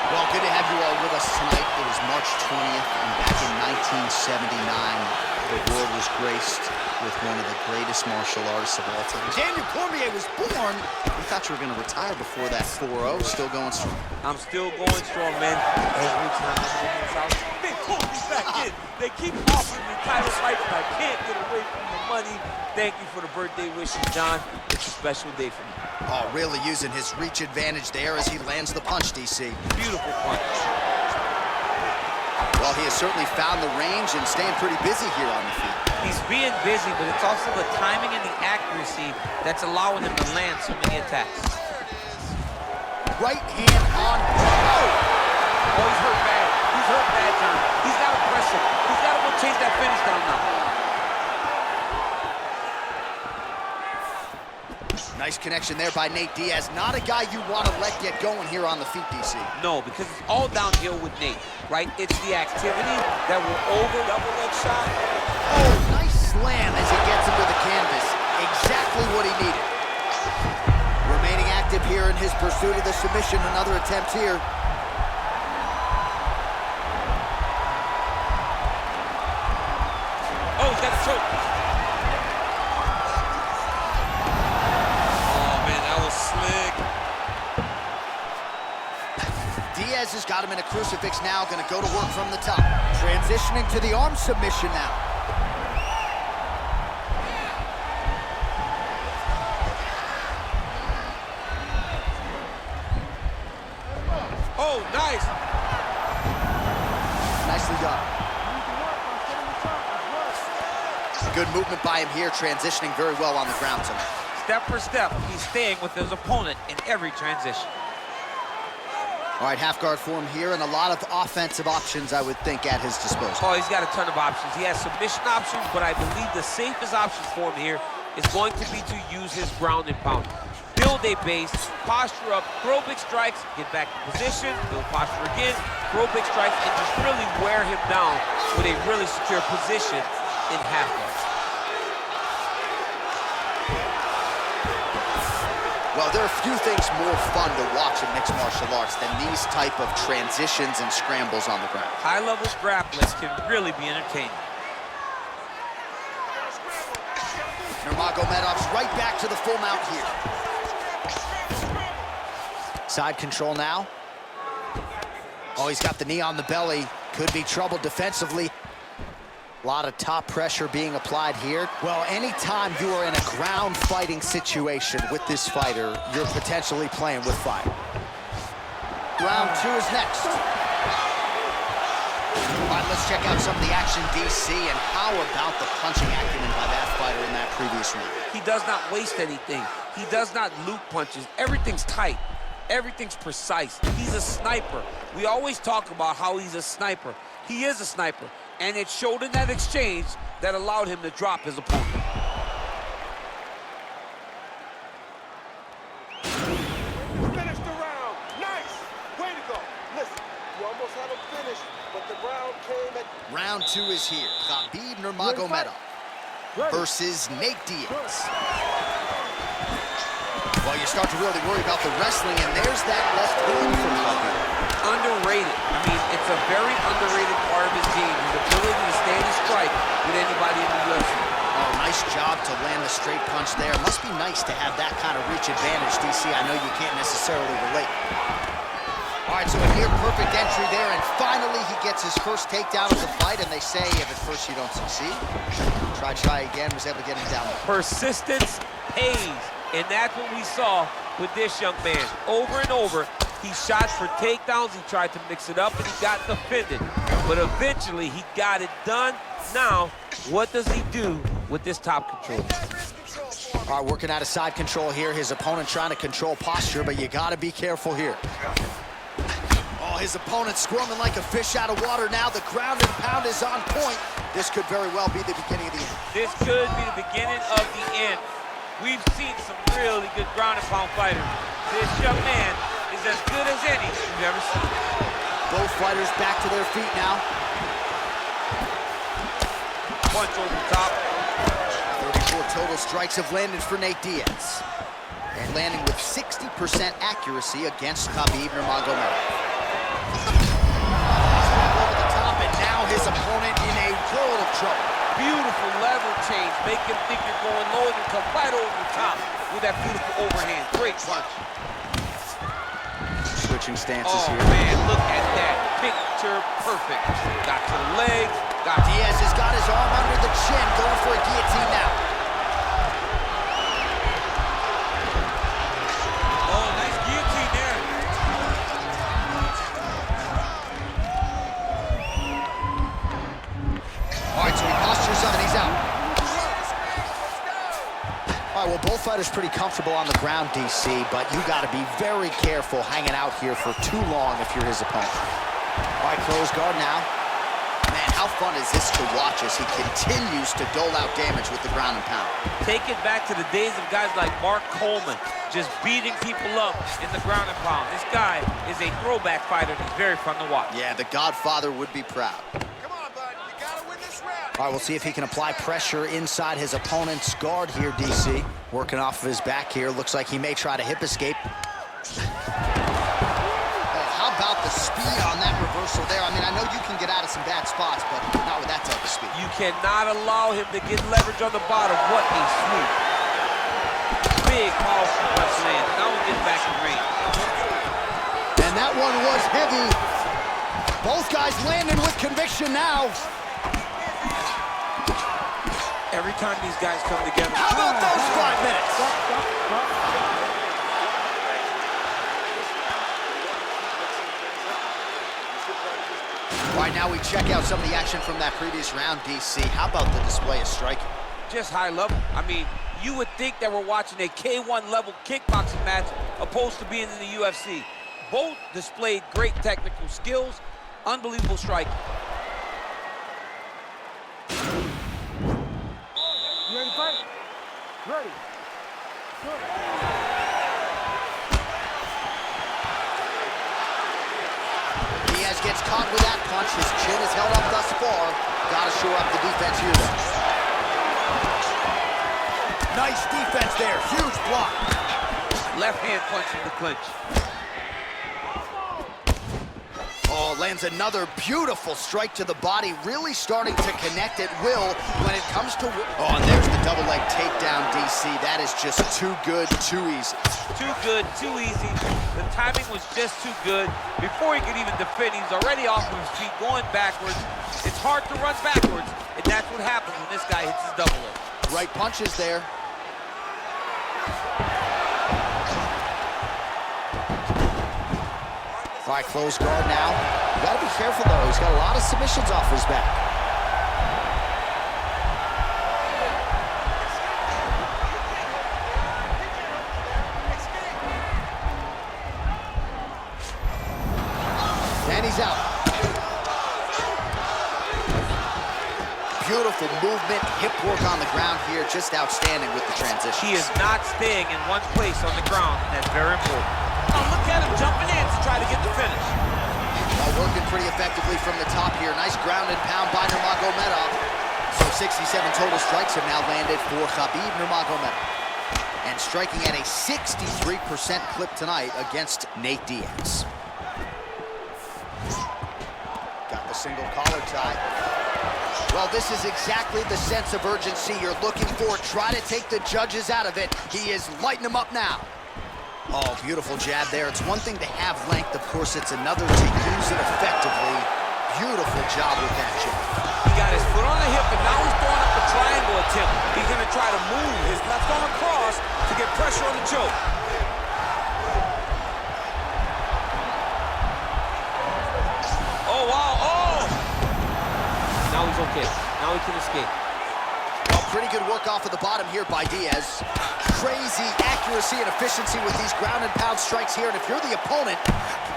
Well, good to have you all with us tonight. It was March 20th, and back in 1979, the world was graced with one of the greatest martial artists of all time. Daniel Cormier was born. We thought you were going to retire before that 4-0. Still going strong. I'm still going strong, man. Every time I go in this house, they pull me back in. They keep offering me title fights, and I can't get away from the money. Thank you for the birthday wishes, John. It's a special day for me. Oh, really using his reach advantage there as he lands the punch, DC. Beautiful punch. Well, he has certainly found the range and staying pretty busy here on the feet. He's being busy, but it's also the timing and the accuracy that's allowing him to land so many attacks. Right hand on. Oh, he's hurt bad. He's hurt bad, John. He's got aggressive. He's got to go chase that finish down now. Nice connection there by Nate Diaz. Not a guy you want to let get going here on the feet, DC. No, because it's all downhill with Nate, right? It's the activity that will over double leg shot. Oh, nice slam as he gets him to the canvas. Exactly what he needed. Remaining active here in his pursuit of the submission. Another attempt here. Oh, he's got a choke. Diaz has got him in a crucifix now, gonna go to work from the top. Transitioning to the arm submission now. Oh, nice. Nicely done. Good movement by him here, transitioning very well on the ground tonight. Step for step, he's staying with his opponent in every transition. All right, half guard form here, and a lot of offensive options, I would think, at his disposal. Oh, he's got a ton of options. He has submission options, but I believe the safest option for him here is going to be to use his ground and pound. Build a base, posture up, throw big strikes, get back in position, build posture again, throw big strikes, and just really wear him down with a really secure position in half guard. Well, there are few things more fun to watch in mixed martial arts than these type of transitions and scrambles on the ground. High-level grappling can really be entertaining. Nurmagomedov's right back to the full mount here. Side control now. Oh, he's got the knee on the belly. Could be trouble defensively. A lot of top pressure being applied here. Well, anytime you are in a ground fighting situation with this fighter, you're potentially playing with fire. Round two is next. All right, let's check out some of the action, DC, and how about the punching acumen by that fighter in that previous round? He does not waste anything. He does not loop punches. Everything's tight. Everything's precise. He's a sniper. We always talk about how he's a sniper. He is a sniper. And it showed in that exchange that allowed him to drop his opponent. Finish the round. Nice. Way to go. Listen, you almost had him finished, but the round came at... Round two is here. Khabib Nurmagomedov versus Nate Diaz. Well, you start to really worry about the wrestling, and there's that left hand from Khabib. Underrated. I mean, it's a very underrated part of his game. His ability to stand and strike with anybody in the UFC. Oh, nice job to land the straight punch there. Must be nice to have that kind of reach advantage, DC. I know you can't necessarily relate. All right, so a near perfect entry there, and finally he gets his first takedown of the fight, and they say if at first you don't succeed, try again, was able to get him down. Persistence pays, and that's what we saw with this young man. Over and over, he shot for takedowns, he tried to mix it up, and he got defended. But eventually, he got it done. Now, what does he do with this top control? All right, working out of side control here. His opponent trying to control posture, but you got to be careful here. Oh, his opponent squirming like a fish out of water now. The ground and pound is on point. This could very well be the beginning of the end. This could be the beginning of the end. We've seen some really good ground and pound fighters. This young man is as good as any you've ever seen. Both fighters back to their feet now. Punch over the top. 34 total strikes have landed for Nate Diaz. And landing with 60% accuracy against Khabib Nurmagomedov. Over the top, and now his opponent in a world of trouble. Beautiful level change. Make him think you're going low and you come right over the top with that beautiful overhand. Great punch. Switching stances Oh, here. man, look at that. Picture perfect. Got to the legs. Got Diaz has got his arm under the chin, going for a guillotine now. Oh, nice guillotine there. All right, so he postures up and he's out. All right, well, both fighters pretty comfortable on the ground, DC, but you got to be very careful hanging out here for too long if you're his opponent. All right, close guard now. Man, how fun is this to watch as he continues to dole out damage with the ground and pound? Take it back to the days of guys like Mark Coleman, just beating people up in the ground and pound. This guy is a throwback fighter, and he's very fun to watch. Yeah, the Godfather would be proud. Come on, bud. You gotta win this round. All right, we'll see if he can apply pressure inside his opponent's guard here, DC. Working off of his back here. Looks like he may try to hip escape. How about the speed on that reversal there? I mean, I know you can get out of some bad spots, but not with that type of speed. You cannot allow him to get leverage on the bottom. What a sweep. Big, powerful punch land. Now we're getting back in range. And that one was heavy. Both guys landing with conviction now. Every time these guys come together. How about those 5 minutes? All right, now we check out some of the action from that previous round, DC. How about the display of striking? Just high level. I mean, you would think that we're watching a K1 level kickboxing match opposed to being in the UFC. Both displayed great technical skills, unbelievable striking. You ready to fight? Ready. Good. Diaz gets caught with that punch. His chin is held up thus far. Gotta shore up the defense here, though. Nice defense there. Huge block. Left hand punch in the clinch. Oh, lands another beautiful strike to the body, really starting to connect at will when it comes to... Oh, and there's the double leg takedown, DC. That is just too good, too easy. Too good, too easy. The timing was just too good. Before he could even defend, he's already off of his feet, going backwards. It's hard to run backwards, and that's what happens when this guy hits his double leg. Right punches there. All right, close guard now. You gotta be careful, though. He's got a lot of submissions off his back. And he's out. Beautiful movement, hip work on the ground here. Just outstanding with the transition. He is not staying in one place on the ground, and that's very important. Now look at him jumping in to try to get the finish. Working pretty effectively from the top here. Nice ground and pound by Nurmagomedov. So 67 total strikes have now landed for Khabib Nurmagomedov. And striking at a 63% clip tonight against Nate Diaz. Got the single collar tie. Well, this is exactly the sense of urgency you're looking for. Try to take the judges out of it. He is lighting them up now. Oh, beautiful jab there. It's one thing to have length, of course, it's another to use it effectively. Beautiful job with that jab. He got his foot on the hip, and now he's throwing up a triangle attempt. He's gonna try to move his left arm across to get pressure on the choke. Oh, wow, oh! Now he's okay. Now he can escape. Well, pretty good work off of the bottom here by Diaz. Crazy accuracy and efficiency with these ground and pound strikes here. And if you're the opponent,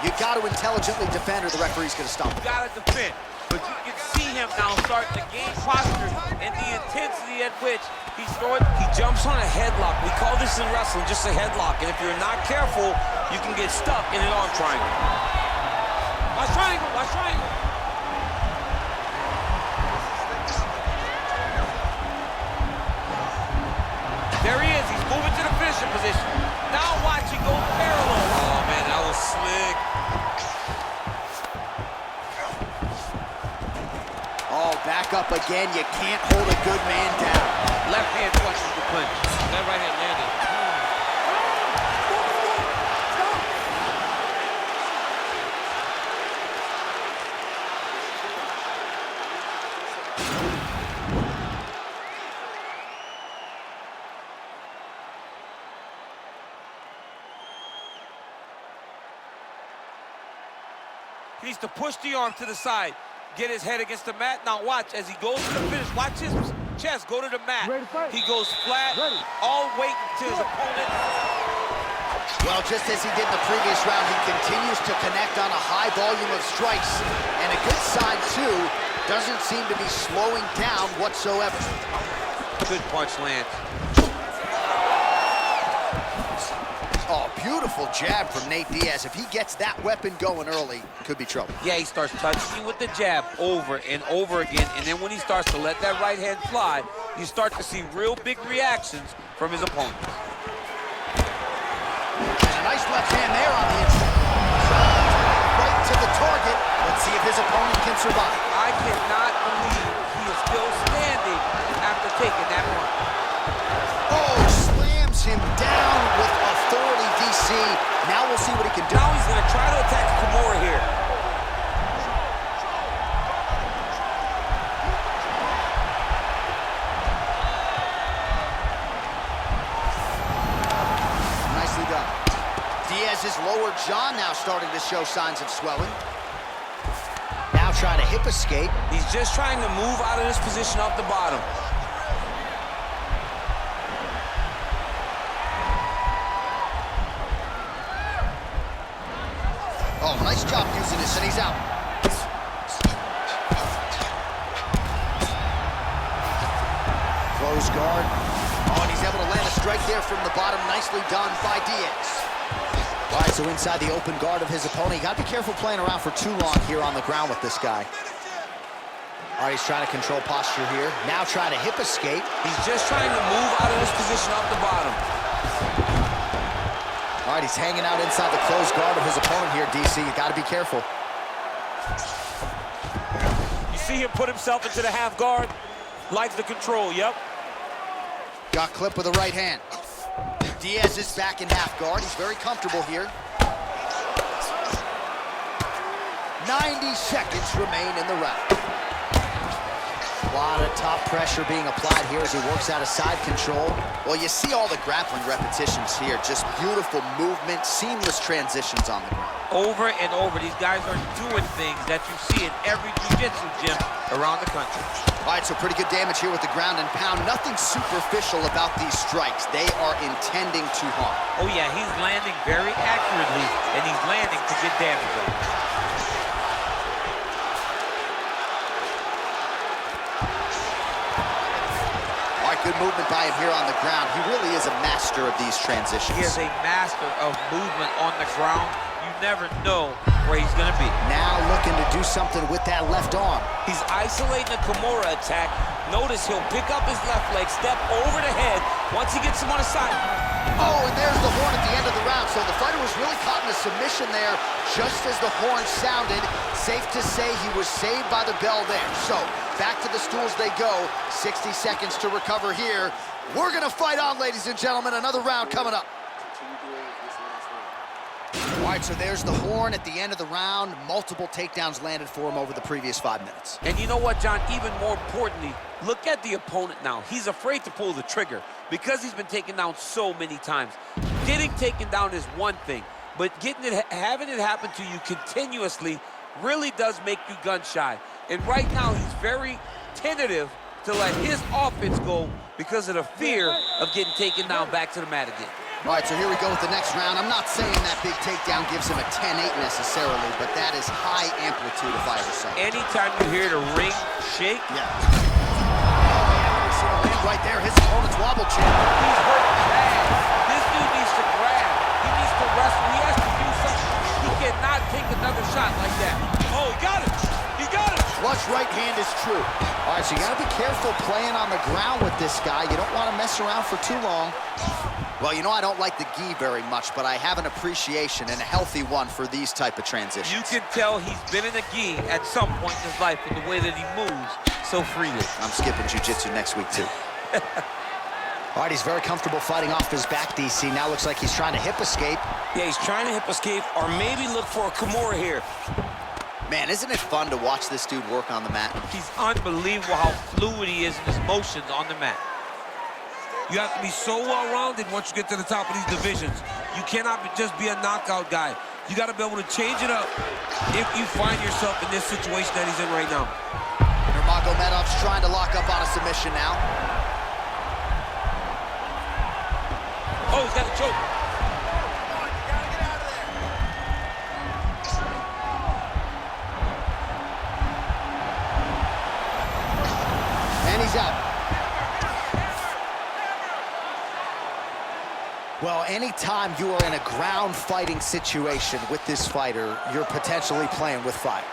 you got to intelligently defend or the referee's going to stop. You got to defend. But you can see him now starting to gain posture and the intensity at which he's throwing. He jumps on a headlock. We call this in wrestling just a headlock. And if you're not careful, you can get stuck in an arm triangle. Watch triangle, watch triangle. There he is. He's moving to the finishing position. Now watch, he go parallel. Oh, man, that was slick. up again. You can't hold a good man down. Left hand punches the punch. That right hand landed. He needs to push the arm to the side, get his head against the mat. Now watch, as he goes to the finish, watch his chest go to the mat. He goes flat, all waiting to his opponent. Well, just as he did in the previous round, he continues to connect on a high volume of strikes. And a good sign, too, doesn't seem to be slowing down whatsoever. Good punch lands. Oh, beautiful jab from Nate Diaz. If he gets that weapon going early, could be trouble. Yeah, he starts touching you with the jab over and over again, and then when he starts to let that right hand fly, you start to see real big reactions from his opponent. And a nice left hand there on the inside. Right to the target. Let's see if his opponent can survive. I cannot believe he is still standing after taking that punch. Oh, slams him down with authority, DC. Now we'll see what he can do. Now he's going to try to attack Kimura here. Nicely done. Diaz's lower jaw now starting to show signs of swelling. Now trying to hip escape. He's just trying to move out of this position off the bottom. Oh, nice job using this, and he's out. Close guard. Oh, and he's able to land a strike there from the bottom. Nicely done by Diaz. All right, so inside the open guard of his opponent. You got to be careful playing around for too long here on the ground with this guy. All right, he's trying to control posture here. Now trying to hip escape. He's just trying to move out of this position off the bottom. All right, he's hanging out inside the closed guard of his opponent here, DC. You got to be careful. You see him put himself into the half guard. Likes the control, yep. Got clipped with the right hand. Diaz is back in half guard. He's very comfortable here. 90 seconds remain in the round. A lot of top pressure being applied here as he works out of side control. Well, you see all the grappling repetitions here. Just beautiful movement, seamless transitions on the ground. Over and over, these guys are doing things that you see in every jiu-jitsu gym around the country. All right, so pretty good damage here with the ground and pound. Nothing superficial about these strikes. They are intending to harm. Oh yeah, he's landing very accurately, and he's landing to get damage on. All right, good movement by him here on the ground. He really is a master of these transitions. He is a master of movement on the ground. You never know where he's gonna be. Now looking to do something with that left arm. He's isolating a Kimura attack. Notice he'll pick up his left leg, step over the head. Once he gets him on the side. Oh, and there's the horn at the end of the round. So the fighter was really caught in a submission there just as the horn sounded. Safe to say he was saved by the bell there. So back to the stools they go. 60 seconds to recover here. We're gonna fight on, ladies and gentlemen. Another round coming up. All right, so there's the horn at the end of the round. Multiple takedowns landed for him over the previous 5 minutes. And you know what, John? Even more importantly, look at the opponent now. He's afraid to pull the trigger because he's been taken down so many times. Getting taken down is one thing, but having it happen to you continuously really does make you gun shy. And right now, he's very tentative to let his offense go because of the fear of getting taken down back to the mat again. All right, so here we go with the next round. I'm not saying that big takedown gives him a 10-8 necessarily, but that is high amplitude if I ever saw it. Anytime you hear the ring shake, yeah. Right there, his opponent's wobble chin. He's hurt bad. This dude needs to grab. He needs to wrestle. He has to do something. He cannot take another shot like that. Oh, he got it. He got it. Flush right hand is true. All right, so you got to be careful playing on the ground with this guy. You don't want to mess around for too long. Well, you know I don't like the gi very much, but I have an appreciation and a healthy one for these type of transitions. You can tell he's been in the gi at some point in his life in the way that he moves. so freely. I'm skipping jiu-jitsu next week, too. All right, he's very comfortable fighting off his back, DC. Now looks like he's trying to hip escape. Yeah, he's trying to hip escape or maybe look for a Kimura here. Man, isn't it fun to watch this dude work on the mat? He's unbelievable how fluid he is in his motions on the mat. You have to be so well-rounded once you get to the top of these divisions. You cannot just be a knockout guy. You got to be able to change it up if you find yourself in this situation that he's in right now. Nurmagomedov's trying to lock up on a submission now. Oh, he's got a choke. And he's out. Well, anytime you are in a ground fighting situation with this fighter, you're potentially playing with fire.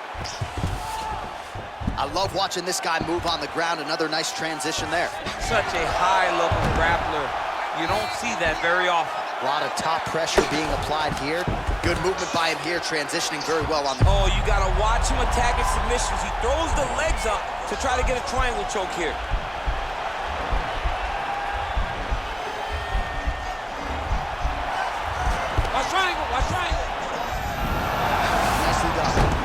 I love watching this guy move on the ground. Another nice transition there. Such a high-level grappler. You don't see that very often. A lot of top pressure being applied here. Good movement by him here, transitioning very well on the... Oh, you got to watch him attacking submissions. He throws the legs up to try to get a triangle choke here. Watch triangle, watch triangle. Nicely done.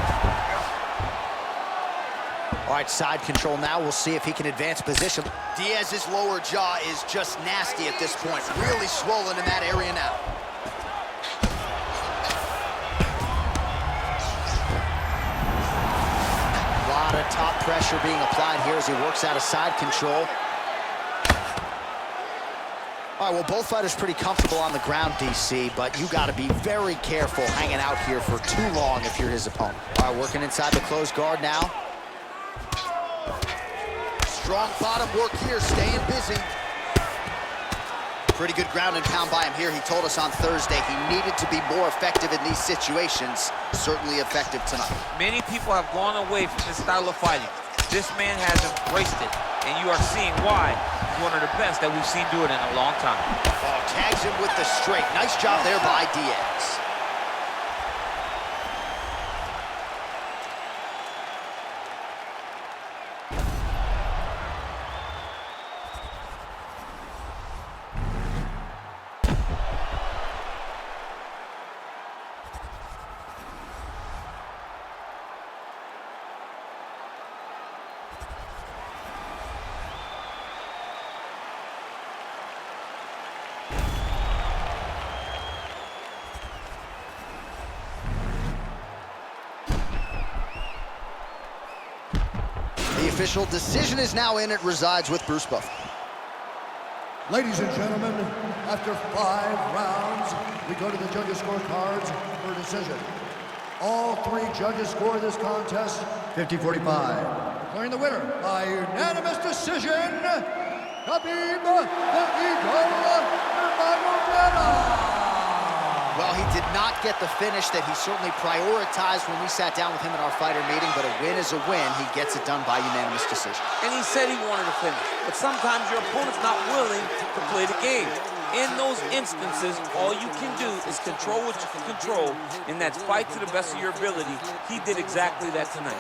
All right, side control now. We'll see if he can advance position. Diaz's lower jaw is just nasty at this point. Really swollen in that area now. A lot of top pressure being applied here as he works out of side control. All right, well, both fighters pretty comfortable on the ground, DC, but you got to be very careful hanging out here for too long if you're his opponent. All right, working inside the closed guard now. Strong bottom work here, staying busy. Pretty good ground and pound by him here. He told us on Thursday he needed to be more effective in these situations. Certainly effective tonight. Many people have gone away from this style of fighting. This man has embraced it, and you are seeing why he's one of the best that we've seen do it in a long time. Oh, tags him with the straight. Nice job there by Diaz. The official decision is now in. It resides with Bruce Buff. Ladies and gentlemen, after 5 rounds, we go to the judges' scorecards for a decision. All 3 judges score this contest 50-45. Declaring the winner by unanimous decision, Khabib Nurmagomedov. Well, he did not get the finish that he certainly prioritized when we sat down with him in our fighter meeting, but a win is a win. He gets it done by unanimous decision. And he said he wanted to finish. But sometimes your opponent's not willing to play the game. In those instances, all you can do is control what you can control, and that's fight to the best of your ability. He did exactly that tonight.